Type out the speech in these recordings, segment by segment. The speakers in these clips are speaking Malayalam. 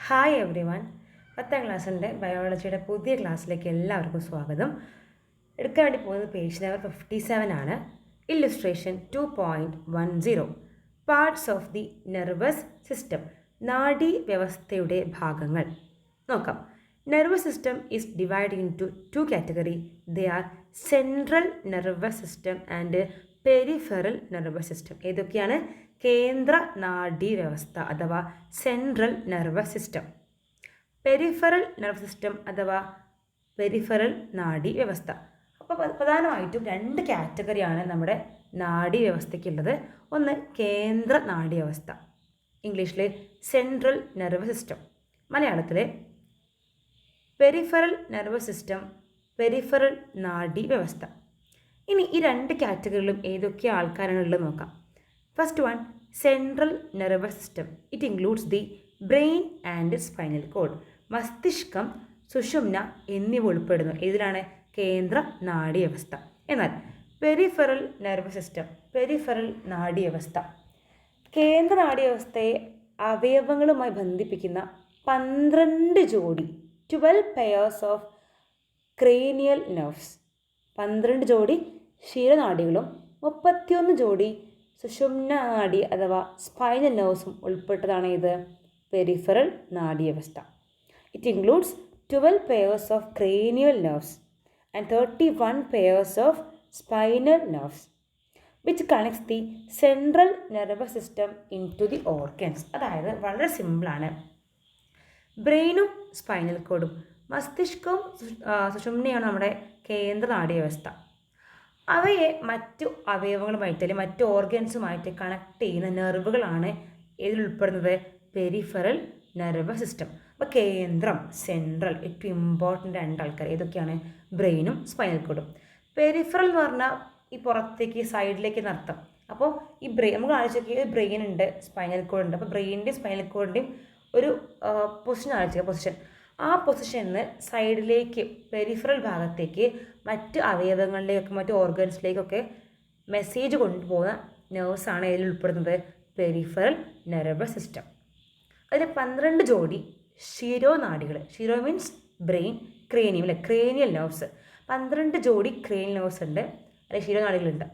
Hi every one. 10ാം ക്ലാസ്സിൻ്റെ ബയോളജിയുടെ പുതിയ ക്ലാസ്സിലേക്ക് എല്ലാവർക്കും സ്വാഗതം. എടുക്കാൻ വേണ്ടി പോകുന്നത് പേജ് നമ്പർ 57 ആണ്. Illustration 2.10 parts of the nervous system, നാഡീ വ്യവസ്ഥയുടെ ഭാഗങ്ങൾ നോക്കാം. Nervous system is divide in two category. They are central nervous system and peripheral nervous system. ഏതൊക്കെയാണ്? കേന്ദ്ര നാഡീ വ്യവസ്ഥ അഥവാ central nervous system, peripheral nervous system അഥവാ പെരിഫറൽ നാഡീ വ്യവസ്ഥ. അപ്പോൾ പ്രധാനമായിട്ടും രണ്ട് കാറ്റഗറിയാണ് നമ്മുടെ നാഡീ വ്യവസ്ഥയ്ക്കുള്ളത്. ഒന്ന് കേന്ദ്ര നാഡീ വ്യവസ്ഥ, ഇംഗ്ലീഷിൽ സെൻട്രൽ നെർവസ് സിസ്റ്റം, മലയാളത്തിൽ പെരിഫറൽ നെർവസ് സിസ്റ്റം, പെരിഫറൽ നാഡീ വ്യവസ്ഥ. ഇനി ഈ രണ്ട് കാറ്റഗറിയിലും ഏതൊക്കെ ആൾക്കാരാണ് ഉള്ളത് നോക്കാം. First one, central nervous system. It includes the brain and spinal cord. മസ്തിഷ്കം, സുഷുമ്ന എന്നിവ ഉൾപ്പെടുന്നു. ഇതിലാണ് കേന്ദ്ര നാഡീ വ്യവസ്ഥ. എന്നാൽ പെരിഫറൽ നെർവസ് സിസ്റ്റം, പെരിഫറൽ നാഡീ വ്യവസ്ഥ, കേന്ദ്ര നാഡീ വ്യവസ്ഥയെ അവയവങ്ങളുമായി ബന്ധിപ്പിക്കുന്ന 12 ജോഡി 12 പെയേഴ്സ് ഓഫ് ക്രേനിയൽ നെർവ്സ്, 12 ജോഡി ക്ഷീരനാഡികളും 31 ജോഡി സുഷുമ്ന നാഡി അഥവാ സ്പൈനൽ നെർവ്സും ഉൾപ്പെട്ടതാണ് ഇത് പെരിഫറൽ നാഡീ വ്യവസ്ഥ. It includes 12 pairs of cranial nerves and 31 pairs of spinal nerves which connects the central nervous system into the organs. അതായത് വളരെ സിമ്പിളാണ്. ബ്രെയിനും സ്പൈനൽ കോഡും, മസ്തിഷ്കവും സുഷുമ്നയാണ് നമ്മുടെ കേന്ദ്ര നാഡീ വ്യവസ്ഥ. അവയെ മറ്റു അവയവങ്ങളുമായിട്ട് അല്ലെങ്കിൽ മറ്റു ഓർഗൻസുമായിട്ട് കണക്ട് ചെയ്യുന്ന നെർവുകളാണ് ഇതിൽ ഉൾപ്പെടുന്നത് പെരിഫറൽ നെർവസ് സിസ്റ്റം. അപ്പോൾ കേന്ദ്രം, സെൻട്രൽ, ഏറ്റവും ഇമ്പോർട്ടൻ്റ് രണ്ട് ആൾക്കാർ ഏതൊക്കെയാണ്? ബ്രെയിനും സ്പൈനൽ കോഡും. പെരിഫറൽ എന്ന് പറഞ്ഞാൽ ഈ പുറത്തേക്ക് സൈഡിലേക്ക് നടത്താം. അപ്പോൾ ഈ നമുക്ക് ആലോചിക്കുക, ബ്രെയിൻ ഉണ്ട്, സ്പൈനൽ കോഡ് ഉണ്ട്. അപ്പോൾ ബ്രെയിനിൻ്റെയും സ്പൈനൽ കോഡിൻ്റെയും ഒരു പൊസിഷൻ ആലോചിക്കുക. പൊസിഷൻ, ആ പൊസിഷനിൽ സൈഡിലേക്ക് പെരിഫറൽ ഭാഗത്തേക്ക് മറ്റ് അവയവങ്ങളിലേക്കൊക്കെ മറ്റ് ഓർഗൻസിലേക്കൊക്കെ മെസ്സേജ് കൊണ്ടുപോകുന്ന നെർവ്സാണ് ഇതിൽ ഉൾപ്പെടുന്നത് പെരിഫറൽ നെർവസ് സിസ്റ്റം. അതിൽ 12 ജോഡി ശിരോനാഡികൾ, ശിരോ മീൻസ് ബ്രെയിൻ, ക്രേനിയം അല്ലെ, ക്രേനിയൽ നെർവ്സ്, 12 ജോഡി ക്രേനിയൽ നെർവ്സ് ഉണ്ട് അല്ലെങ്കിൽ ശിരോനാഡികളുണ്ട്.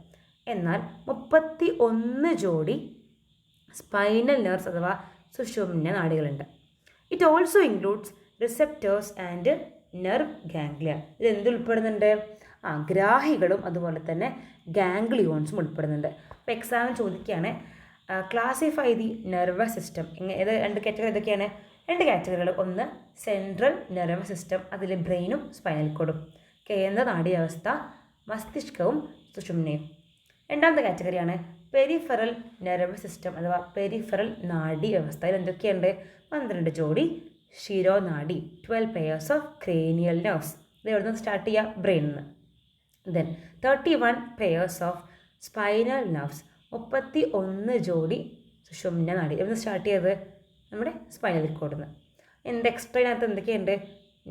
എന്നാൽ 31 ജോഡി സ്പൈനൽ നെർവ്സ് അഥവാ സുഷുമ്ന നാഡികളുണ്ട്. It also includes receptors and nerve ganglia. ഇത് എന്ത് ഉൾപ്പെടുന്നുണ്ട്? ഗ്രാഹികളും അതുപോലെ തന്നെ ഗാംഗ്ലിയോൺസും ഉൾപ്പെടുന്നുണ്ട്. അപ്പോൾ എക്സാമിന് ചോദിക്കുകയാണ്, ക്ലാസിഫൈ ദി നെർവസ് സിസ്റ്റം. ഇത് രണ്ട് കാറ്റഗറി ഏതൊക്കെയാണ്? രണ്ട് കാറ്റഗറികൾ. ഒന്ന് സെൻട്രൽ നെർവസ് സിസ്റ്റം, അതിൽ ബ്രെയിനും സ്പൈനൽ കോഡും, കേന്ദ്ര നാഡീ വ്യവസ്ഥ, മസ്തിഷ്കവും സുഷുമ്നയും. രണ്ടാമത്തെ കാറ്റഗറിയാണ് പെരിഫറൽ നെർവസ് സിസ്റ്റം അഥവാ പെരിഫറൽ നാഡീ വ്യവസ്ഥ. ഇതിൽ എന്തൊക്കെയുണ്ട്? 12 ജോഡി ശിരോനാഡി, 12 പെയേഴ്സ് ഓഫ് ക്രേനിയൽ നെർവ്സ്. ഇത് എവിടെ നിന്ന് സ്റ്റാർട്ട് ചെയ്യുക? ബ്രെയിനിൽ നിന്ന്. Then 31 pairs of spinal nerves, 31 ജോഡി സുഷുമ്ന നാഡി. എവിടെ നിന്ന് സ്റ്റാർട്ട് ചെയ്തത്? നമ്മുടെ സ്പൈനൽ കോഡിൽ നിന്ന്. എന്ത് എക്സ്ട്രയിനകത്ത് എന്തൊക്കെയുണ്ട്?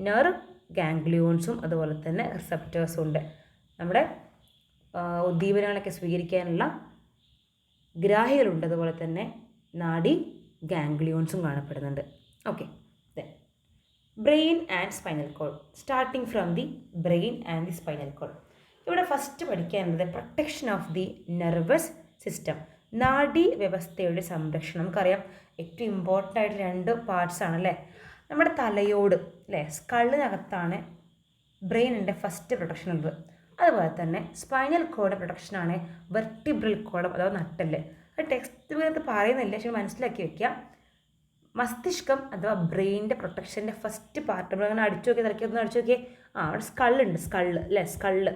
നെർവ് ഗാംഗ്ലിയോൺസും അതുപോലെ തന്നെ റിസെപ്റ്റേഴ്സും ഉണ്ട്. നമ്മുടെ ഉദ്ദീപനങ്ങളൊക്കെ സ്വീകരിക്കാനുള്ള ഗ്രാഹികളുണ്ട്, അതുപോലെ തന്നെ നാഡി ഗാംഗ്ലിയോൺസും കാണപ്പെടുന്നുണ്ട്. Okay, brain and spinal cord. Starting from the brain and the spinal code. ഇവിടെ ഫസ്റ്റ് പഠിക്കാനുള്ളത് protection of the nervous system, നാഡീ വ്യവസ്ഥയുടെ സംരക്ഷണം. നമുക്കറിയാം ഏറ്റവും ഇമ്പോർട്ടൻ്റ് ആയിട്ട് 2 പാർട്സ് ആണല്ലേ. നമ്മുടെ തലയോട് അല്ലേ, സ്കള്ളിനകത്താണ് ബ്രെയിനിൻ്റെ ഫസ്റ്റ് പ്രൊട്ടക്ഷൻ ഉള്ളത്. അതുപോലെ തന്നെ സ്പൈനൽ കോഡ് പ്രൊട്ടക്ഷനാണ് വെർട്ടിബ്രൽ കോളം അഥവാ നട്ടല്. അത് ടെക്സ്റ്റ് ബുക്കിനകത്ത് പറയുന്നില്ല, പക്ഷേ മനസ്സിലാക്കി വെക്കുക. മസ്തിഷ്കം അഥവാ ബ്രെയിനിൻ്റെ പ്രൊട്ടക്ഷൻ്റെ ഫസ്റ്റ് പാർട്ട് നമ്മളങ്ങനെ അടിച്ചു നോക്കി തിരക്കി ഒന്ന് അടിച്ചു നോക്കിയേ. അവിടെ സ്കള്ളുണ്ട്, സ്കള്ള് അല്ലേ, സ്കള്ള്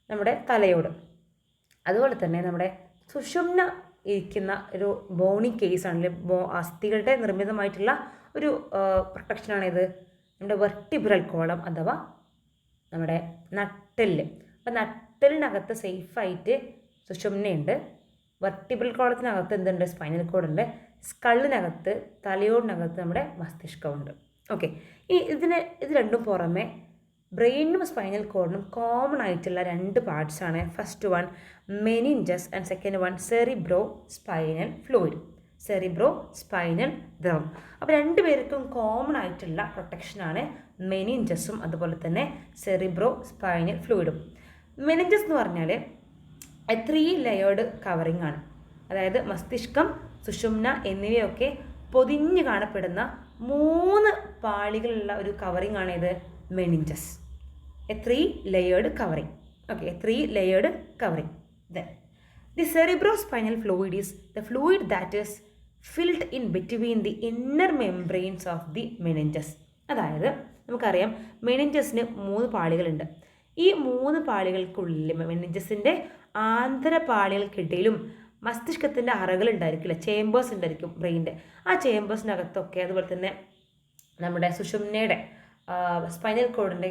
നമ്മുടെ തലയോട്. അതുപോലെ തന്നെ നമ്മുടെ സുഷുമ്ന ഇരിക്കുന്ന ഒരു ബോണി കേസ് ആണെങ്കിൽ അസ്ഥികളുടെ നിർമ്മിതമായിട്ടുള്ള ഒരു പ്രൊട്ടക്ഷനാണിത്, നമ്മുടെ വെർട്ടിബ്രൽ കോളം അഥവാ നമ്മുടെ നട്ടെല്ല്. അപ്പം നട്ടെല്ലിനകത്ത് സേഫായിട്ട് സുഷുമ്നയുണ്ട്, വെർട്ടിബ്രൽ കോളത്തിനകത്ത് എന്തുണ്ട്? സ്പൈനൽ കോഡുണ്ട്, സ്കള്ളിനകത്ത് തലയോടിനകത്ത് നമ്മുടെ മസ്തിഷ്കമുണ്ട്. ഓക്കെ, ഇത് രണ്ടും പുറമെ ബ്രെയിനും സ്പൈനൽ കോഡിനും കോമൺ ആയിട്ടുള്ള 2 പാർട്സാണ്. First one meninges and second one cerebro spinal fluid. Cerebro spinal ദ്രവം. അപ്പോൾ രണ്ടുപേർക്കും കോമൺ ആയിട്ടുള്ള പ്രൊട്ടക്ഷനാണ് മെനിഞ്ചസും അതുപോലെ തന്നെ സെറിബ്രോ സ്പൈനൽ ഫ്ലൂയിഡും. മെനിഞ്ചസ് എന്ന് പറഞ്ഞാൽ 3 ലെയേർഡ് കവറിംഗ് ആണ്. അതായത് മസ്തിഷ്കം, സുഷുമ്ന എന്നിവയൊക്കെ പൊതിഞ്ഞ് കാണപ്പെടുന്ന 3 പാളികളുള്ള ഒരു കവറിംഗ് ആണ് ഇത് meninges. 3 layered covering. Okay, 3 layered covering. Then the cerebrospinal fluid is the fluid that is filled in between the inner membranes of the meninges. അതായത് നമുക്കറിയാം മെനിഞ്ചസിന് 3 പാളികളുണ്ട്. ഈ 3 പാളികൾക്കുള്ളിൽ മെനിഞ്ചസിൻ്റെ ആന്തരപാളികൾക്കിടയിലും മസ്തിഷ്കത്തിൻ്റെ അറകൾ ഉണ്ടായിരിക്കില്ല, ചേമ്പേഴ്സ് ഉണ്ടായിരിക്കും ബ്രെയിനിൻ്റെ. ആ ചേമ്പേഴ്സിനകത്തൊക്കെ അതുപോലെ തന്നെ നമ്മുടെ സുഷുമ്നയുടെ സ്പൈനൽ കോഡിൻ്റെ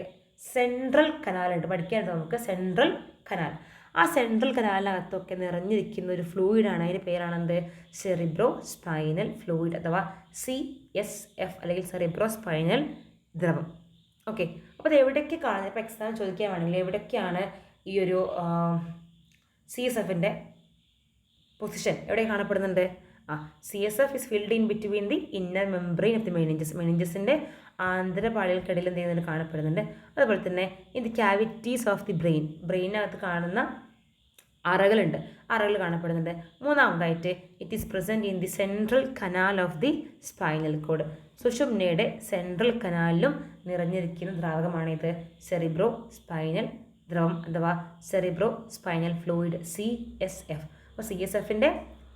സെൻട്രൽ കനാലുണ്ട്. പഠിക്കാനുണ്ട് നമുക്ക് സെൻട്രൽ കനാൽ. ആ സെൻട്രൽ കനാലിനകത്തൊക്കെ നിറഞ്ഞിരിക്കുന്ന ഒരു ഫ്ലൂയിഡാണ്. അതിൻ്റെ പേരാണെന്ത്? സെറിബ്രോ സ്പൈനൽ ഫ്ലൂയിഡ് അഥവാ CSF അല്ലെങ്കിൽ സെറിബ്രോ സ്പൈനൽ ദ്രവം. ഓക്കെ, അപ്പോൾ അത് എവിടെയൊക്കെ കാണുന്നത്? ഇപ്പോൾ എക്സാം ചോദിക്കുകയാണെങ്കിൽ എവിടെയൊക്കെയാണ് ഈ ഒരു CSFൻ്റെ പൊസിഷൻ എവിടെ കാണപ്പെടുന്നുണ്ട്? CSF is filled in between the inner membrane of the meninges. മെനിഞ്ചസിൻ്റെ ആന്തരപാളികൾക്കിടയിൽ എന്ത് ചെയ്യുന്നുണ്ട്? കാണപ്പെടുന്നുണ്ട്. അതുപോലെ തന്നെ in the cavities of the ബ്രെയിനകത്ത് കാണുന്ന അറകളുണ്ട്, അറകൾ കാണപ്പെടുന്നുണ്ട്. മൂന്നാമതായിട്ട് it is present in the central canal of the spinal cord. സുഷുമ്നയുടെ സെൻട്രൽ കനാലിലും നിറഞ്ഞിരിക്കുന്ന ദ്രാവകമാണിത് സെറിബ്രോ സ്പൈനൽ ദ്രവം അഥവാ സെറിബ്രോ സ്പൈനൽ ഫ്ലൂയിഡ് CSF. അപ്പോൾ CSFൻ്റെ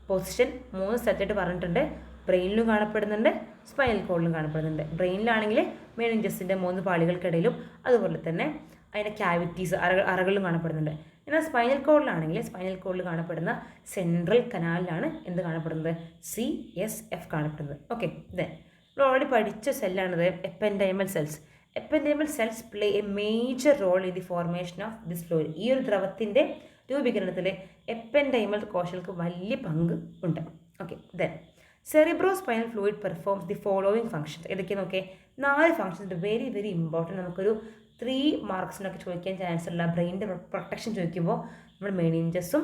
പൊസിഷൻ 3 സ്ഥലത്തായിട്ട് പറഞ്ഞിട്ടുണ്ട്. ബ്രെയിനിലും കാണപ്പെടുന്നുണ്ട്, സ്പൈനൽ കോഡിലും കാണപ്പെടുന്നുണ്ട്. ബ്രെയിനിലാണെങ്കിൽ മെനിഞ്ചസിൻ്റെ 3 പാളികൾക്കിടയിലും അതുപോലെ തന്നെ അതിൻ്റെ ക്യാവിറ്റീസ് അറകളിലും കാണപ്പെടുന്നുണ്ട്. എന്നാൽ സ്പൈനൽ കോഡിലാണെങ്കിൽ സ്പൈനൽ കോഡിൽ കാണപ്പെടുന്ന സെൻട്രൽ കനാലിലാണ് എന്ത് കാണപ്പെടുന്നത്? CSF കാണപ്പെടുന്നത്. ഓക്കെ, ദെൻ നമ്മൾ ഓൾറെഡി പഠിച്ച സെല്ലാണിത് ependymal cells. Ependymal cells play a major role in the formation of this fluid. ഈ ഒരു ദ്രവത്തിൻ്റെ രൂപീകരണത്തിൽ എപ്പൻഡൈമൽ കോശങ്ങൾക്ക് വലിയ പങ്ക് ഉണ്ട്. Okay, then cerebro spinal fluid performs the following functions. ഇതൊക്കെ നോക്കേ 4 ഫംഗ്ഷൻസ് വെരി വെരി ഇമ്പോർട്ടൻറ്റ്. നമുക്കൊരു 3 മാർക്സിനൊക്കെ ചോദിക്കാൻ ചാൻസ് ഉള്ള ബ്രെയിനിൻ്റെ പ്രൊട്ടക്ഷൻ ചോദിക്കുമ്പോൾ നമ്മൾ മെനിഞ്ചസും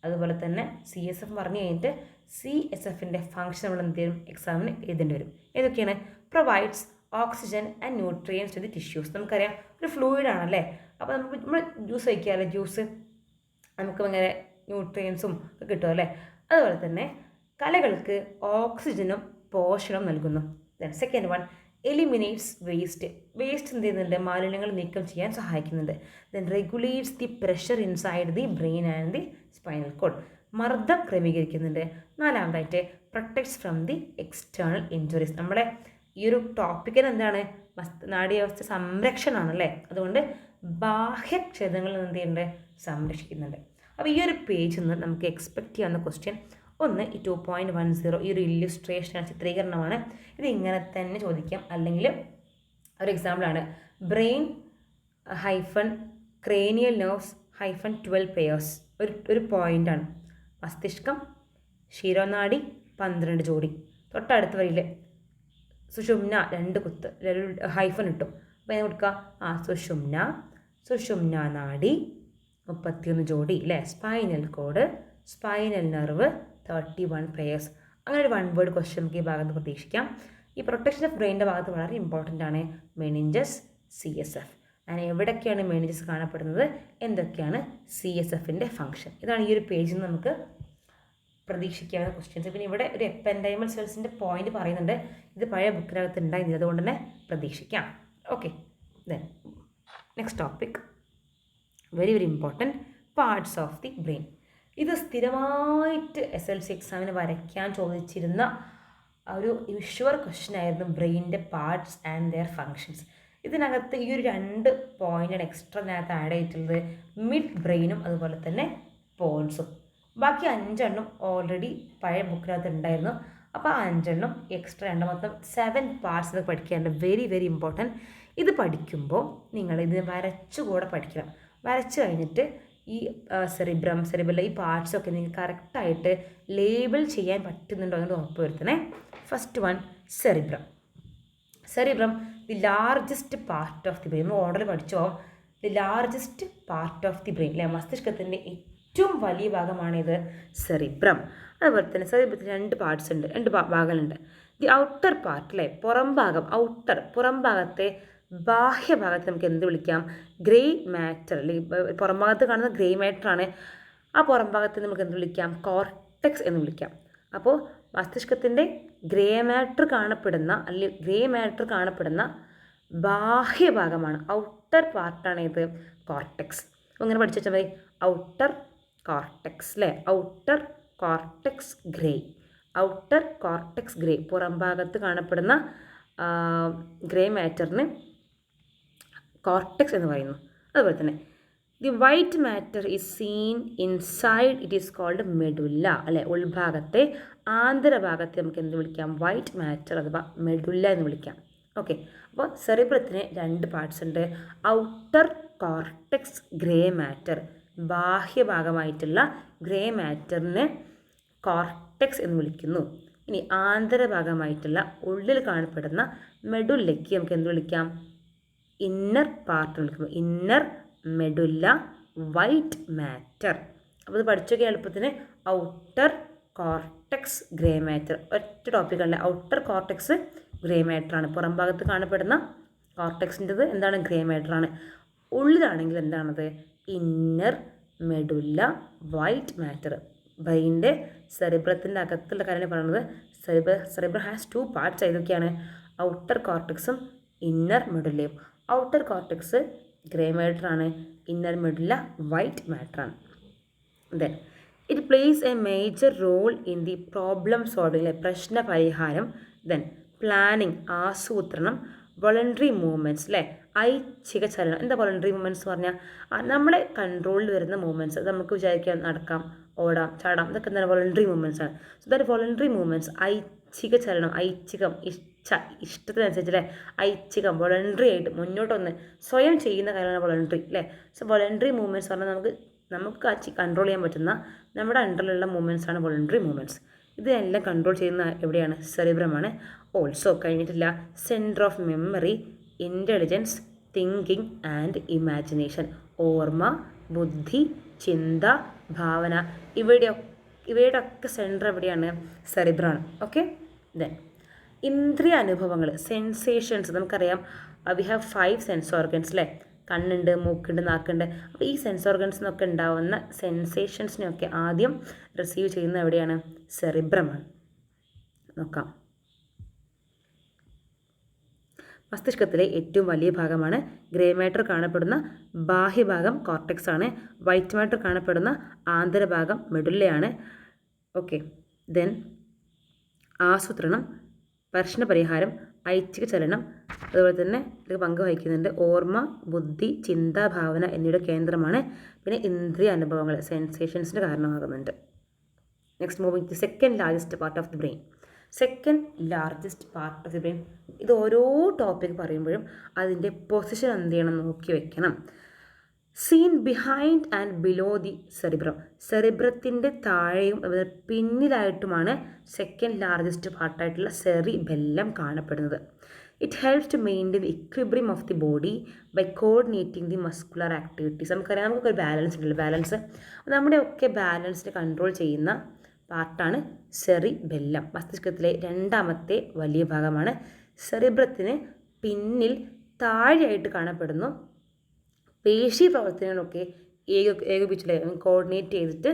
അതുപോലെ തന്നെ CSF പറഞ്ഞു കഴിഞ്ഞിട്ട് CSFൻ്റെ ഫംഗ്ഷൻ നമ്മൾ എന്ത് ചെയ്യും? എക്സാമിന് എഴുതേണ്ടി വരും. ഏതൊക്കെയാണ്? Provides oxygen and nutrients to the tissues. നമുക്കറിയാം ഒരു ഫ്ലൂയിഡ് ആണല്ലേ. അപ്പോൾ നമ്മൾ ജ്യൂസ് കഴിക്കാമല്ലേ, ജ്യൂസ് നമുക്ക് ഭയങ്കര ന്യൂട്രിയൻസും ഒക്കെ കിട്ടും അല്ലേ. അതുപോലെ തന്നെ കലകൾക്ക് ഓക്സിജനും പോഷണം നൽകുന്നു. Then second one eliminates waste. Waste എന്ത് ചെയ്യുന്നുണ്ട്? മാലിന്യങ്ങൾ നീക്കം ചെയ്യാൻ സഹായിക്കുന്നുണ്ട്. Then regulates the pressure inside the brain and the spinal cord. മർദ്ദം ക്രമീകരിക്കുന്നുണ്ട്. നാലാമതായിട്ട് protects from the external injuries. നമ്മുടെ ഈ ഒരു ടോപ്പിക്കിന് എന്താണ്? നാഡീവ്യവസ്ഥ സംരക്ഷണമാണല്ലേ. അതുകൊണ്ട് ബാഹ്യക്ഷതങ്ങളിൽ എന്ത് ചെയ്യുന്നുണ്ട്? സംരക്ഷിക്കുന്നുണ്ട്. അപ്പോൾ ഈ ഒരു പേജിൽ നിന്ന് നമുക്ക് എക്സ്പെക്റ്റ് ചെയ്യാവുന്ന ക്വസ്റ്റ്യൻ ഒന്ന് ഈ 2.10 ഈ ഒരു ഇല്ലുസ്ട്രേഷൻ ചിത്രീകരണമാണ്. ഇത് ഇങ്ങനെ തന്നെ ചോദിക്കാം. അല്ലെങ്കിൽ ഒരു എക്സാമ്പിളാണ് ബ്രെയിൻ -ക്രേനിയൽ നെർവ്സ് -12 പെയേഴ്സ്. ഒരു പോയിൻ്റാണ്. മസ്തിഷ്കം ശിരോനാഡി 12 ജോഡി. തൊട്ടടുത്ത് വരില്ലേ സുഷുമ്ന 2 കുത്ത് ഹൈഫൻ ഇട്ടു. അപ്പോൾ ഞാൻ കൊടുക്കുക സുഷുമ്ന നാഡി 31 ജോഡി അല്ലേ. Spinal cord spinal nerve 31 pairs. അങ്ങനെ ഒരു 1 വേർഡ് ക്വസ്റ്റ്യൻ നമുക്ക് ഈ ഭാഗത്ത് പ്രതീക്ഷിക്കാം. ഈ പ്രൊട്ടക്ഷൻ ഓഫ് ബ്രെയിനിൻ്റെ ഭാഗത്ത് വളരെ ഇമ്പോർട്ടൻ്റ് ആണ് മെനിഞ്ചസ്, CSF. അങ്ങനെ എവിടെയൊക്കെയാണ് മെനിഞ്ചസ് കാണപ്പെടുന്നത്, എന്തൊക്കെയാണ് CSFൻ്റെ ഫംഗ്ഷൻ. ഇതാണ് ഈ ഒരു പേജിൽ നിന്ന് നമുക്ക് പ്രതീക്ഷിക്കാവുന്ന ക്വസ്റ്റ്യൻസ്. പിന്നെ ഇവിടെ ഒരു എപ്പൻഡൈമൽ സെൽസിൻ്റെ പോയിന്റ് പറയുന്നുണ്ട്. ഇത് പഴയ ബുക്കിനകത്ത് ഉണ്ടായിരുന്നില്ല, അതുകൊണ്ട് തന്നെ പ്രതീക്ഷിക്കാം. Okay, then next topic very very important parts of the brain. ഇത് സ്ഥിരമായിട്ട് SLC എക്സാമിന് വരയ്ക്കാൻ ചോദിച്ചിരുന്ന ഒരു ഷുവർ ക്വസ്റ്റ്യൻ ആയിരുന്നു ബ്രെയിനിൻ്റെ പാർട്സ് ആൻഡ് ദെയർ ഫങ്ഷൻസ്. ഇതിനകത്ത് ഈ ഒരു 2 പോയിൻ്റാണ് എക്സ്ട്രാ ഇതിനകത്ത് ആഡ് ചെയ്തിട്ടുള്ളത്. മിഡ് ബ്രെയിനും അതുപോലെ തന്നെ പോൺസും. ബാക്കി 5 എണ്ണം ഓൾറെഡി പഴയ ബുക്കിനകത്ത് ഉണ്ടായിരുന്നു. അപ്പോൾ 5 എണ്ണം എക്സ്ട്രാ ഉണ്ട്. മൊത്തം 7 പാർട്സ് ഇത് പഠിക്കാറുണ്ട്. Very very important. ഇത് പഠിക്കുമ്പോൾ നിങ്ങൾ ഇത് വരച്ചുകൂടെ പഠിക്കണം. വരച്ച് കഴിഞ്ഞിട്ട് ഈ സെറിബ്രൽ ഈ പാർട്സൊക്കെ നിങ്ങൾക്ക് കറക്റ്റായിട്ട് ലേബിൾ ചെയ്യാൻ പറ്റുന്നുണ്ടോ എന്ന് ഉറപ്പ് വരുത്തണേ. First one cerebrum the largest part of the brain. നമ്മൾ ഓർഡർ പഠിച്ചോ the largest part of the brain അല്ലേ. മസ്തിഷ്കത്തിൻ്റെ ഏറ്റവും വലിയ ഭാഗമാണിത് സെറിബ്രം. അതുപോലെ തന്നെ സെറിബ്രത്തിന് 2 പാർട്സ് ഉണ്ട്, 2 ഭാഗങ്ങളുണ്ട്. ദി ഔട്ടർ പാർട്ട് അല്ലേ, പുറം ഭാഗം, പുറം ഭാഗത്തെ ബാഹ്യഭാഗത്ത് നമുക്ക് എന്ത് വിളിക്കാം? ഗ്രേ മാറ്റർ, അല്ലെങ്കിൽ പുറം ഭാഗത്ത് കാണുന്ന ഗ്രേ മാറ്ററാണ്. ആ പുറം ഭാഗത്ത് നമുക്ക് എന്ത് വിളിക്കാം? കോർട്ടെക്സ് എന്ന് വിളിക്കാം. അപ്പോൾ മസ്തിഷ്കത്തിൻ്റെ ഗ്രേ മാറ്റർ കാണപ്പെടുന്ന ബാഹ്യഭാഗമാണ്, ഔട്ടർ പാർട്ടാണ് ഇത് കോർട്ടെക്സ്. അപ്പോൾ ഇങ്ങനെ പഠിച്ചു വെച്ചാൽ മതി, ഔട്ടർ കോർട്ടെക്സ് അല്ലേ, ഔട്ടർ കോർട്ടെക്സ് ഗ്രേ, പുറം ഭാഗത്ത് കാണപ്പെടുന്ന ഗ്രേ മാറ്ററിന് കോർട്ടെക്സ് എന്ന് പറയുന്നു. അതുപോലെ തന്നെ the white matter is seen inside, it is called medulla അല്ലെ, ഉൾഭാഗത്തെ ആന്തരഭാഗത്തെ നമുക്ക് എന്ത് വിളിക്കാം? വൈറ്റ് മാറ്റർ അഥവാ മെഡുല്ല എന്ന് വിളിക്കാം. ഓക്കെ, അപ്പോൾ സെറിബ്രത്തിന് 2 പാർട്സ് ഉണ്ട്. ഔട്ടർ കോർട്ടെക്സ് ഗ്രേ മാറ്റർ, ബാഹ്യഭാഗമായിട്ടുള്ള ഗ്രേ മാറ്ററിനെ കോർട്ടെക്സ് എന്ന് വിളിക്കുന്നു. ഇനി ആന്തരഭാഗമായിട്ടുള്ള ഉള്ളിൽ കാണപ്പെടുന്ന മെഡുല്ലയ്ക്ക് നമുക്ക് എന്ത് വിളിക്കാം? ഇന്നർ പാർട്ട് വിളിക്കുന്നു, ഇന്നർ മെഡുല്ല വൈറ്റ് മാറ്റർ. അപ്പോൾ ഇത് പഠിച്ചൊക്കെ എളുപ്പത്തിന് ഔട്ടർ കോർട്ടെക്സ് ഗ്രേ മാറ്റർ, ഒറ്റ ടോപ്പിക്കല്ല, ഔട്ടർ കോർട്ടെക്സ് ഗ്രേ മാറ്ററാണ്. പുറം ഭാഗത്ത് കാണപ്പെടുന്ന കോർട്ടെക്സിൻ്റെത് എന്താണ്? ഗ്രേ മാറ്ററാണ്. ഉള്ളിലാണെങ്കിൽ എന്താണത്? Inner medulla white matter. ബ്രെയിൻ്റെ സെറിബ്രത്തിൻ്റെ അകത്തുള്ള കാര്യമാണ് പറയുന്നത്. Cerebrum has 2 parts. ഏതൊക്കെയാണ്? ഔട്ടർ കോർട്ടെക്സും ഇന്നർ മെഡുല്ലയും. ഔട്ടർ കോർട്ടെക്സ് ഗ്രേ മാറ്ററാണ്, ഇന്നർ മെഡുല്ല വൈറ്റ് മാറ്ററാണ്. Then it plays a major role in the problem solving, പ്രശ്ന പരിഹാരം. ദെൻ പ്ലാനിങ്, ആസൂത്രണം. വോളണ്ടറി മൂവ്മെൻറ്റ്സ് അല്ലേ, ഐച്ഛിക ചലനം. എന്താ വോളണ്ടറി മൂവ്മെൻറ്റ്സ് എന്ന് പറഞ്ഞാൽ? നമ്മുടെ കൺട്രോളിൽ വരുന്ന മൂവ്മെൻറ്റ്സ്, അത് നമുക്ക് വിചാരിക്കാം, നടക്കാം, ഓടാം, ചാടാം, ഇതൊക്കെ എന്താണ്? വോളണ്ടറി മൂവ്മെൻറ്റ്സ് ആണ്. സോ ദാറ്റ് വോളണ്ടറി മൂവ്മെൻറ്റ്സ്, ഐച്ഛിക ചലനം, ഇഷ്ടത്തിനനുസരിച്ച് അല്ലേ, ഐച്ഛികം, വോളണ്ടറി ആയിട്ട് മുന്നോട്ടൊന്ന് സ്വയം ചെയ്യുന്ന കാര്യമാണ് വോളണ്ടറി അല്ലേ. സോ വോളണ്ടറി മൂവ്മെൻറ്റ്സ് പറഞ്ഞാൽ നമുക്ക് കൺട്രോൾ ചെയ്യാൻ പറ്റുന്ന നമ്മുടെ അണ്ടറിലുള്ള മൂവ്മെൻറ്റ്സ് ആണ് വോളണ്ടറി മൂവ്മെൻറ്റ്സ്. ഇതെല്ലാം കൺട്രോൾ ചെയ്യുന്ന എവിടെയാണ്? സെറിബ്രമാണ്. ഓൾസോ കഴിഞ്ഞിട്ടില്ല, centre of memory, intelligence, thinking and imagination. ഓർമ്മ, ബുദ്ധി, ചിന്ത, ഭാവന, ഇവയുടെ ഒക്കെ സെൻറ്റർ എവിടെയാണ്? സെറിബ്രമാണ്. ഓക്കെ, ദെൻ ഇന്ദ്രിയ അനുഭവങ്ങൾ, സെൻസേഷൻസ്. നമുക്കറിയാം വി ഹാവ് 5 സെൻസ് ഓർഗൻസ് അല്ലേ, കണ്ണുണ്ട്, മൂക്കുണ്ട്, നാക്കുണ്ട്. അപ്പോൾ ഈ സെൻസ് ഓർഗൻസിനൊക്കെ ഉണ്ടാവുന്ന സെൻസേഷൻസിനെയൊക്കെ ആദ്യം റിസീവ് ചെയ്യുന്ന എവിടെയാണ്? സെറിബ്രമാണ്. നോക്കാം, മസ്തിഷ്കത്തിലെ ഏറ്റവും വലിയ ഭാഗമാണ്. ഗ്രേ മാറ്റർ കാണപ്പെടുന്ന ബാഹ്യഭാഗം കോർട്ടെക്സ് ആണ്. വൈറ്റ് മാറ്റർ കാണപ്പെടുന്ന ആന്തരഭാഗം മെഡുല്ലയാണ്. ഓക്കെ, ദെൻ ആസൂത്രണം, പ്രശ്നപരിഹാരം, ഐച്ഛിക ചലനം, അതുപോലെ തന്നെ ഇത് പങ്ക് വഹിക്കുന്നുണ്ട്. ഓർമ്മ, ബുദ്ധി, ചിന്ത, ഭാവന എന്നിവയുടെ കേന്ദ്രമാണ്. പിന്നെ ഇന്ദ്രിയ അനുഭവങ്ങൾ, സെൻസേഷൻസിന് കാരണമാകുന്നുണ്ട്. Next moving to second largest part of the brain. ഇത് ഓരോ ടോപ്പിക് പറയുമ്പോഴും അതിൻ്റെ പൊസിഷൻ എന്ത് ചെയ്യണം? നോക്കി വെക്കണം. Seen behind and below the cerebrum, സെറിബ്രത്തിൻ്റെ താഴെയും പിന്നിലായിട്ടുമാണ് സെക്കൻഡ് ലാർജസ്റ്റ് പാർട്ടായിട്ടുള്ള സെറിബെല്ലം കാണപ്പെടുന്നത്. It helps to maintain the equilibrium of the body by coordinating the muscular activities. നമുക്കറിയാം, നമുക്കൊരു ബാലൻസ് ഉണ്ടല്ലോ, ബാലൻസ്, നമ്മുടെയൊക്കെ ബാലൻസിനെ കൺട്രോൾ ചെയ്യുന്ന പാർട്ടാണ് സെറിബെല്ലം. മസ്തിഷ്കത്തിലെ 2ാമത്തെ വലിയ ഭാഗമാണ്. സെറിബ്രത്തിന് പിന്നിൽ താഴെയായിട്ട് കാണപ്പെടുന്നു. പേശി പ്രവർത്തനങ്ങളൊക്കെ ഏകോപിച്ചിട്ട് കോർഡിനേറ്റ് ചെയ്തിട്ട്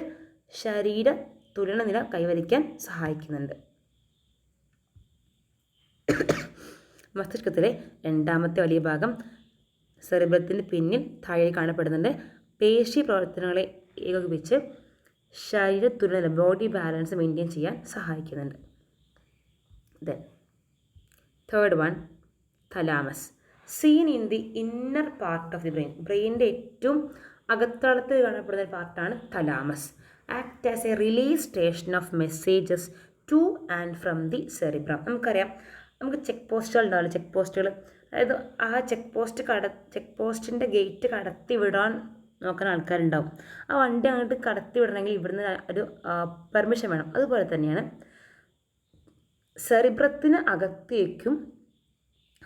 ശരീര തുലനനില കൈവരിക്കാൻ സഹായിക്കുന്നുണ്ട്. മസ്തിഷ്കത്തിലെ 2ാമത്തെ വലിയ ഭാഗം സെറിബ്രത്തിന് പിന്നിൽ താഴെ കാണപ്പെടുന്നുണ്ട്. പേശി പ്രവർത്തനങ്ങളെ ഏകോപിപ്പിച്ച് ശരീര തുലനനില, ബോഡി ബാലൻസ് മെയിൻറ്റെയിൻ ചെയ്യാൻ സഹായിക്കുന്നുണ്ട്. Then third one, thalamus. Seen in the inner part of the brain, ബ്രെയിനിൻ്റെ ഏറ്റവും അകത്തളത്തിൽ കാണപ്പെടുന്ന പാർട്ടാണ് thalamus. Act as a relay station of messages to and from the cerebrum. നമുക്കറിയാം, നമുക്ക് ചെക്ക് പോസ്റ്റുകൾ ഉണ്ടാവില്ല, ചെക്ക് പോസ്റ്റുകൾ, അതായത് ആ ചെക്ക് പോസ്റ്റിൻ്റെ ഗേറ്റ് കടത്തി വിടാൻ നോക്കുന്ന ആൾക്കാരുണ്ടാവും. ആ വണ്ടി അങ്ങോട്ട് കടത്തി വിടണമെങ്കിൽ ഇവിടുന്ന് ഒരു പെർമിഷൻ വേണം. അതുപോലെ തന്നെയാണ് സെറിബ്രത്തിന് അകത്തേക്കും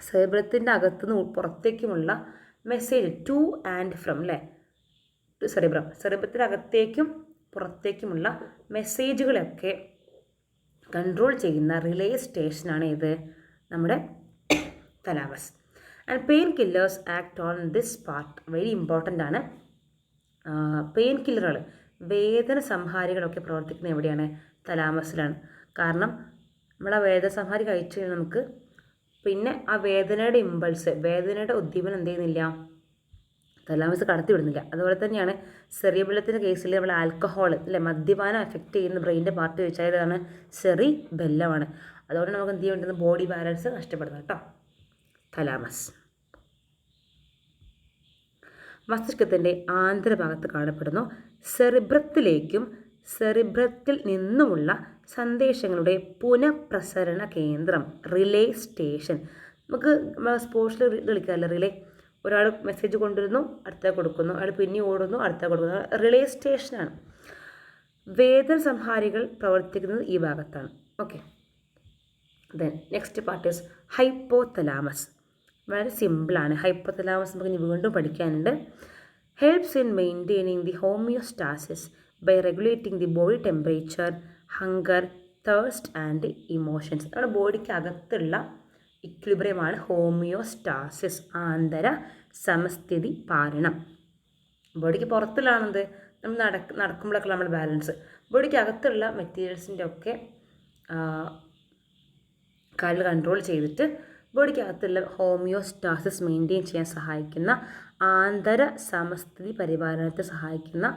സെറിബ്രത്തിൻ്റെ അകത്തുനിന്ന് പുറത്തേക്കുമുള്ള മെസ്സേജ് ടു ആൻഡ് ഫ്രം അല്ലേ, സെറിബ്രത്തിൻ്റെ അകത്തേക്കും പുറത്തേക്കുമുള്ള മെസ്സേജുകളൊക്കെ കൺട്രോൾ ചെയ്യുന്ന റിലേ സ്റ്റേഷനാണ് ഇത് നമ്മുടെ thalamus. And pain killers act on this part. Very important ആണ്. പെയിൻ കില്ലറുകൾ, വേദന സംഹാരികളൊക്കെ പ്രവർത്തിക്കുന്നത് എവിടെയാണ്? തലാമസിലാണ്. കാരണം നമ്മൾ ആ വേദന സംഹാരി കഴിച്ചു കഴിഞ്ഞാൽ നമുക്ക് പിന്നെ ആ വേദനയുടെ ഇമ്പൾസ്, വേദനയുടെ ഉദ്ദീപനം എന്ത് ചെയ്യുന്നില്ല? തലാമസ് കടത്തി വിടുന്നില്ല. അതുപോലെ തന്നെയാണ് സെറിബെല്ലത്തിൻ്റെ കേസിൽ നമ്മൾ ആൽക്കഹോൾ അല്ലെ, മദ്യപാനം എഫക്റ്റ് ചെയ്യുന്ന ബ്രെയിൻ്റെ പാർട്ട് ചോദിച്ചാൽ ഏതാണ്? സെറിബെല്ലമാണ്. അതുകൊണ്ട് നമുക്ക് എന്ത് ചെയ്യാൻ പറ്റുന്നത്? ബോഡി ബാലൻസ് നഷ്ടപ്പെടുന്നത് കേട്ടോ. തലാമസ് മസ്തിഷ്കത്തിൻ്റെ ആന്തരഭാഗത്ത് കാണപ്പെടുന്നു. സെറിബ്രത്തിലേക്കും സെറിബ്രത്തിൽ നിന്നുമുള്ള സന്ദേശങ്ങളുടെ പുനഃപ്രസരണ കേന്ദ്രം, റിലേ സ്റ്റേഷൻ. നമുക്ക് സ്പോർട്സിൽ കളിക്കാറില്ല റിലേ. ഒരാൾ മെസ്സേജ് കൊണ്ടുവരുന്നു, അടുത്ത കൊടുക്കുന്നു, അയാൾ പിന്നെ ഓടുന്നു, അടുത്ത കൊടുക്കുന്നു. റിലേ സ്റ്റേഷനാണ്. വേദന സംഹാരികൾ പ്രവർത്തിക്കുന്നത് ഈ ഭാഗത്താണ്. Okay, then next part is hypothalamus. വളരെ സിമ്പിളാണ്. ഹൈപ്പോതലാമസ് നമുക്ക് ഇനി വീണ്ടും പഠിക്കാനുണ്ട്. Helps in maintaining the homeostasis by regulating the body temperature, hunger, thirst and emotions. നമ്മുടെ ബോഡിക്ക് അകത്തുള്ള ഇക്വിലിബ്രിയമാണ് ഹോമിയോസ്റ്റാസിസ്, ആന്തര സമസ്ഥിതി പാലനം. ബോഡിക്ക് പുറത്തുള്ളതാണെന്ത്? നമ്മൾ നടക്കുമ്പോഴൊക്കെ നമ്മൾ ബാലൻസ്. ബോഡിക്ക് അകത്തുള്ള മെറ്റീരിയൽസിൻ്റെ ഒക്കെ കാലിൽ കൺട്രോൾ ചെയ്തിട്ട് ബോഡിക്കകത്തുള്ള ഹോമിയോസ്റ്റാസിസ് മെയിൻറ്റെയിൻ ചെയ്യാൻ സഹായിക്കുന്ന, ആന്തര സമസ്ഥിതി പരിപാലനത്തെ സഹായിക്കുന്ന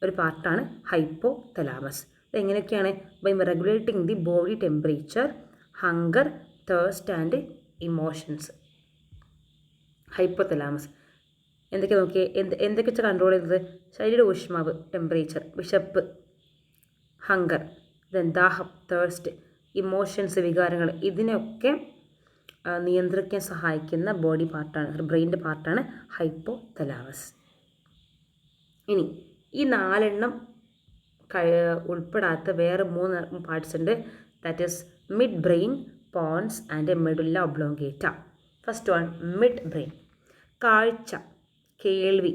ഒരു പാർട്ടാണ് ഹൈപ്പോതലാമസ്. ഇതെങ്ങനെയൊക്കെയാണ്? By regulating the body temperature, hunger, thirst and emotions. Hypothalamus എന്തൊക്കെ നോക്കിയേ? എന്തൊക്കെ വെച്ചാൽ കൺട്രോൾ ചെയ്യുന്നത്? ശരീര ഊഷ്മാവ്, ടെമ്പറേച്ചർ, വിശപ്പ്, ഹങ്കർ, ദാഹം, തേഴ്സ്റ്റ്, ഇമോഷൻസ്, വികാരങ്ങൾ, ഇതിനെയൊക്കെ നിയന്ത്രിക്കാൻ സഹായിക്കുന്ന ബോഡി പാർട്ടാണ്, ബ്രെയിൻ്റെ പാർട്ടാണ് ഹൈപ്പോതലാമസ്. ഇനി ഈ 4 ഉൾപ്പെടാത്ത വേറെ 3 പാർട്സ് ഉണ്ട്. That is mid brain, pons and medulla oblongata. First one, mid brain. കാഴ്ച, കേൾവി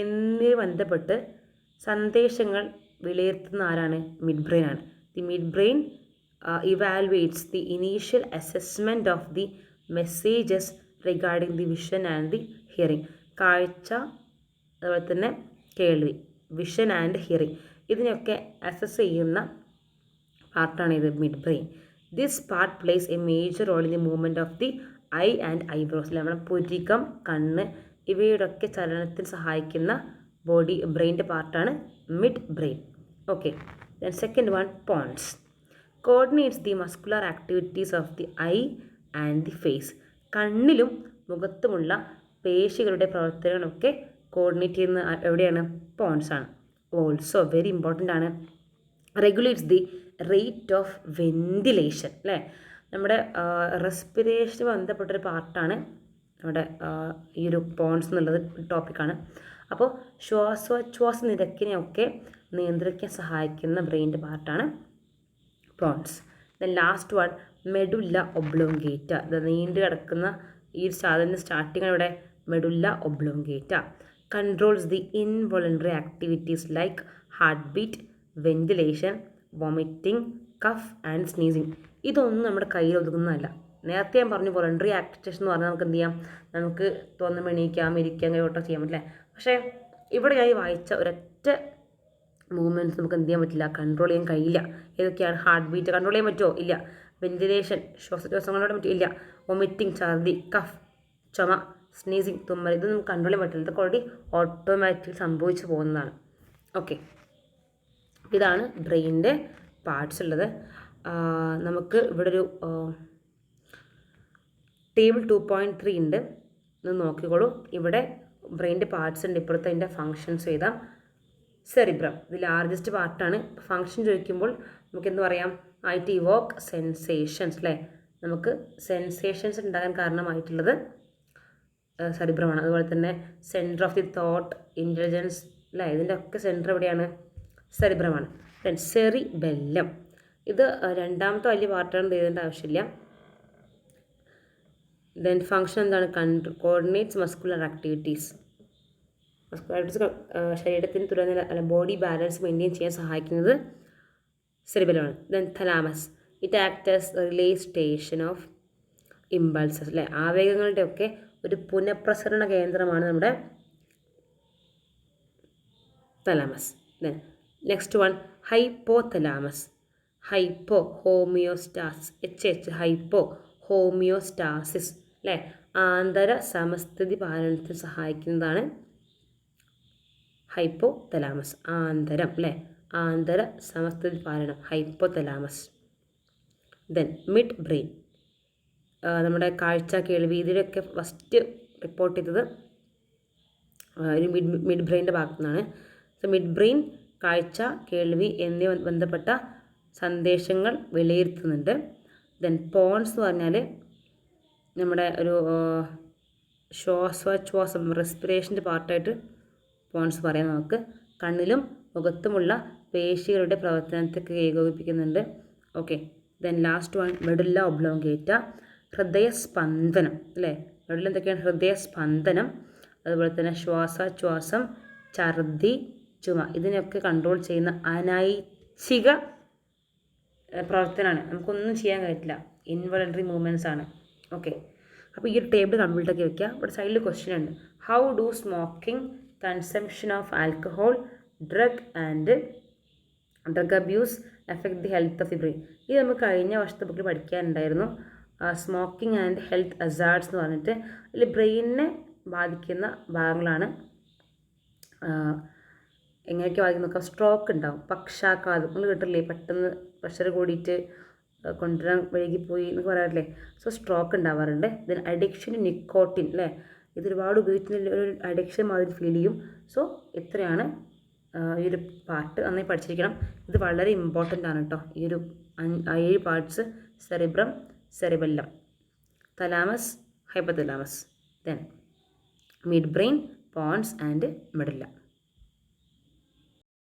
എന്നിവ ബന്ധപ്പെട്ട് സന്ദേശങ്ങൾ വിലയിരുത്തുന്ന ആരാണ്? മിഡ് ബ്രെയിൻ ആണ്. The mid brain evaluates the initial assessment of the messages regarding the vision and the hearing. കാഴ്ച, അതുപോലെ തന്നെ കേൾവി, വിഷൻ ആൻഡ് ഹിയറിംഗ്, ഇതിനൊക്കെ അസസ് ചെയ്യുന്ന പാർട്ടാണ് ഇത് mid brain. This part plays a major role in the movement of the eye and eyebrows. നമ്മുടെ പുരികം, കണ്ണ് ഇവയുടെയൊക്കെ ചലനത്തിന് സഹായിക്കുന്ന ബ്രെയിൻ്റെ പാർട്ടാണ് mid brain. Okay, then second one, pons. Coordinates the muscular activities of the eye and the face. കണ്ണിലും മുഖത്തുമുള്ള പേശികളുടെ പ്രവർത്തനങ്ങളൊക്കെ കോർഡിനേറ്റ് ചെയ്യുന്ന എവിടെയാണ്? പോൺസ് ആണ്. ഓൾസോ വെരി ഇമ്പോർട്ടൻ്റ് ആണ്. Regulates the rate of ventilation, അല്ലേ? നമ്മുടെ റെസ്പിറേഷന് ബന്ധപ്പെട്ടൊരു പാർട്ടാണ് നമ്മുടെ ഈ ഒരു പോൺസ് എന്നുള്ളത് ടോപ്പിക്കാണ്. അപ്പോൾ ശ്വാസോച്ഛ്വാസ നിരക്കിനെയൊക്കെ നിയന്ത്രിക്കാൻ സഹായിക്കുന്ന ബ്രെയിൻ്റെ പാർട്ടാണ് pons. Then last one, medulla oblongata. ഇത് നീണ്ടു കിടക്കുന്ന ഈ സാധനം സ്റ്റാർട്ടിങ് ഇവിടെ medulla oblongata. Controls the involuntary activities like heart beat, ventilation, vomiting, cough and sneezing. ഇതൊന്നും നമ്മുടെ കയ്യിൽ ഒതുങ്ങുന്നതല്ല. നേരത്തെ ഞാൻ പറഞ്ഞു വോളണ്ടറി ആക്ടിവിറ്റീസ് എന്ന് പറഞ്ഞാൽ നമുക്ക് എന്ത് ചെയ്യാം? നമുക്ക് തോന്നുമ്പോൾ എണീക്കാം, ഇരിക്കാം, കൈയോട്ടം ചെയ്യാൻ പറ്റില്ലേ? പക്ഷേ ഇവിടെ ഞാൻ വായിച്ച ഒരൊറ്റ മൂവ്മെൻറ്റ്സ് നമുക്ക് എന്ത് ചെയ്യാൻ പറ്റില്ല? കൺട്രോൾ ചെയ്യാൻ കഴിയില്ല. ഏതൊക്കെയാണ്? ഹാർട്ട് ബീറ്റ് കൺട്രോൾ ചെയ്യാൻ പറ്റുമോ? ഇല്ല. വെന്റിലേഷൻ, ശ്വാസോച്ഛ്വാസങ്ങളോട് പറ്റില്ല. വൊമിറ്റിംഗ്, ഛർദി, കഫ്, ചുമ, സ്നീസിങ്, തുമ്മൽ, ഇതൊന്നും നമുക്ക് കൺട്രോൾ ചെയ്യാൻ പറ്റില്ല. ഇതൊക്കെ ഓൾറെഡി ഓട്ടോമാറ്റിക് സംഭവിച്ചു പോകുന്നതാണ്. ഓക്കെ, ഇതാണ് ബ്രെയിനിൻ്റെ പാർട്സ് ഉള്ളത്. നമുക്ക് ഇവിടെ ഒരു ടേബിൾ 2.3 ഉണ്ട്, ഇത് നോക്കിക്കോളൂ. ഇവിടെ ബ്രെയിനിൻ്റെ പാർട്സ് ഉണ്ട്, ഇപ്പുറത്തെ അതിൻ്റെ ഫങ്ഷൻസ് എഴുതാം. സെറിബ്രം ഇത് ലാർജസ്റ്റ് പാർട്ടാണ്. ഫങ്ഷൻ ചോദിക്കുമ്പോൾ നമുക്ക് എന്ത് പറയാം? ആയിട്ട് ഇവോക്ക് സെൻസേഷൻസ്, അല്ലേ? നമുക്ക് സെൻസേഷൻസ് ഉണ്ടാകാൻ കാരണമായിട്ടുള്ളത് സെറിബ്രമാണ്. അതുപോലെ തന്നെ centre of the thought, intelligence, അല്ലേ? ഇതിൻ്റെ ഒക്കെ സെൻറ്റർ എവിടെയാണ്? സെറിബ്രമാണ്. ദെൻ സെറിബെല്ലം, ഇത് രണ്ടാമത്തെ വലിയ പാർട്ടാണ്, എഴുതേണ്ട ആവശ്യമില്ല. ദെൻ ഫങ്ഷൻ എന്താണ്? Coordinates muscular activities. ശരീരത്തിന് തുറന്ന അല്ല ബോഡി ബാലൻസ് മെയിൻറ്റെയിൻ ചെയ്യാൻ സഹായിക്കുന്നത് സെറിബെല്ലമാണ്. Then thalamus, it actors relay station of impulses അല്ലേ, ആവേഗങ്ങളുടെ ഒക്കെ ഒരു പുനഃപ്രസരണ കേന്ദ്രമാണ് നമ്മുടെ തലാമസ്. Then next one hypothalamus. Hypo homeostasis, hypo homeostasis അല്ലേ, ആന്തര സമസ്ഥിതി പാലനത്തിന് സഹായിക്കുന്നതാണ് ഹൈപ്പോ തലാമസ്. ആന്തരം അല്ലേ, ആന്തര സമസ്ഥിതി പാലനം hypothalamus. Then mid brain, നമ്മുടെ കാഴ്ച കേൾവി ഇതിലൊക്കെ ഫസ്റ്റ് റിപ്പോർട്ട് ചെയ്തത് ഒരു മിഡ് ബ്രെയിൻ്റെ ഭാഗത്തു നിന്നാണ്. സോ മിഡ് ബ്രെയിൻ കാഴ്ച കേൾവി എന്നിവ ബന്ധപ്പെട്ട സന്ദേശങ്ങൾ വിലയിരുത്തുന്നുണ്ട്. ദെൻ പോൺസ് എന്ന് പറഞ്ഞാൽ നമ്മുടെ ഒരു ശ്വാസോച്ഛ്വാസം റെസ്പിറേഷൻ്റെ പാർട്ടായിട്ട് പോൺസ് പറയാം നമുക്ക്. കണ്ണിലും മുഖത്തുമുള്ള പേശികളുടെ പ്രവർത്തനത്തൊക്കെ ഏകോപിപ്പിക്കുന്നുണ്ട്. Okay. Then last one medulla oblongata, ഹൃദയസ്പന്ദനം അല്ലേ, മെഡുല്ല എന്തൊക്കെയാണ്, ഹൃദയസ്പന്ദനം, അതുപോലെ തന്നെ ശ്വാസോച്ഛ്വാസം, ഛർദി, ചുമ ഇതിനെയൊക്കെ കൺട്രോൾ ചെയ്യുന്ന അനൈച്ഛിക പ്രവർത്തനമാണ്. നമുക്കൊന്നും ചെയ്യാൻ കഴിയില്ല, ഇൻവോളണ്ടറി മൂവ്മെൻറ്റ്സ് ആണ്. ഓക്കെ. അപ്പോൾ ഈ ഒരു ടേബിൾ കമ്പ്ലീറ്റ് ആക്കി വെക്കുക. ഇവിടെ സൈഡിൽ ക്വസ്റ്റ്യൻ ഉണ്ട്. How do smoking, consumption of alcohol, drug abuse effect the health of the brain. ഇത് നമുക്ക് കഴിഞ്ഞ വർഷത്തെ ബുക്കിൽ പഠിക്കാനുണ്ടായിരുന്നു. സ്മോക്കിംഗ് ആൻഡ് ഹെൽത്ത് അസാർഡ്സ് എന്ന് പറഞ്ഞിട്ട് ഇതിൽ ബ്രെയിനിനെ ബാധിക്കുന്ന ഭാഗങ്ങളാണ്. എങ്ങനെയൊക്കെ ബാധിക്കുന്ന നോക്കാം. സ്ട്രോക്ക് ഉണ്ടാവും, പക്ഷാഘാതം നമ്മൾ കേട്ടില്ലേ, പെട്ടെന്ന് പ്രഷർ കൂടിയിട്ട് കൊണ്ടുവരാൻ വൈകിപ്പോയി എന്നൊക്കെ പറയാറില്ലേ. സോ സ്ട്രോക്ക് ഉണ്ടാവാറുണ്ട്. ദെൻ അഡിക്ഷൻ ടു നിക്കോട്ടിൻ അല്ലേ, ഇതൊരുപാട് ഉപയോഗിക്കുന്ന ഒരു അഡിക്ഷൻ മാതിരി ഫീൽ ചെയ്യും. സോ ഇത്രയാണ് ഈ ഒരു പാർട്ട്. നന്നായി പഠിച്ചിരിക്കണം. ഇത് വളരെ ഇമ്പോർട്ടൻ്റ് ആണ് കേട്ടോ. ഈ ഒരു 7 parts: cerebrum, cerebellum, thalamus, hypothalamus, then mid brain, pons and medulla.